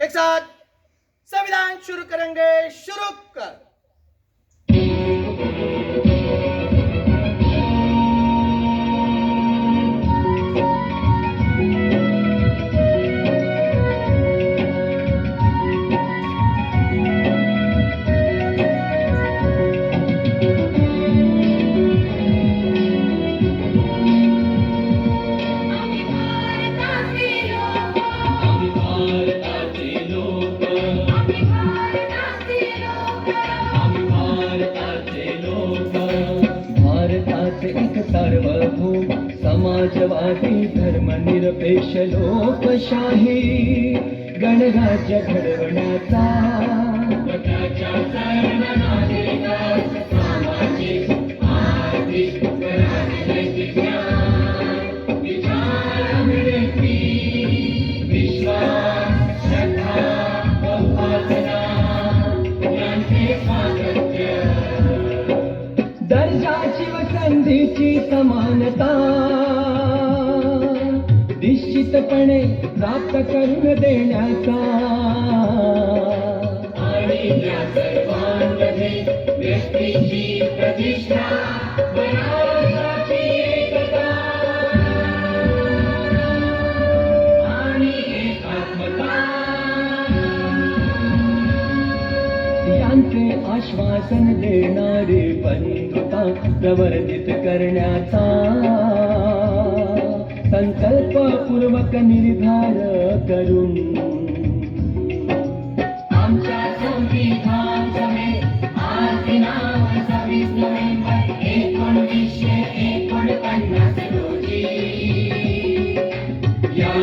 एक साथ संविधान शुरू करेंगे, शुरू कर। एक सार्वभौम समाजवादी धर्मनिरपेक्ष लोकशाही गणराज्य घडवण्याचा सर्व नागरिकांस सामाजिक आर्थिक राजनैतिक विचारवृत्ती विश्वास श्रद्धा व उपासना यांचे स्वातंत्र्य दर्जाची व संधीची समानता निश्चितपणे प्राप्त करून देण्याचा आणि त्या सर्वांमध्ये व्यक्तीची प्रतिष्ठा व राष्ट्राची एकता आणि एकात्मता यांचे आश्वासन देणारे बंधुता प्रवर्धित करण्याचा संकल्पपूर्वक निर्धार करून आमच्या संविधान सभेत आज दिनांक 26 नोव्हेंबर 1949 रोजी या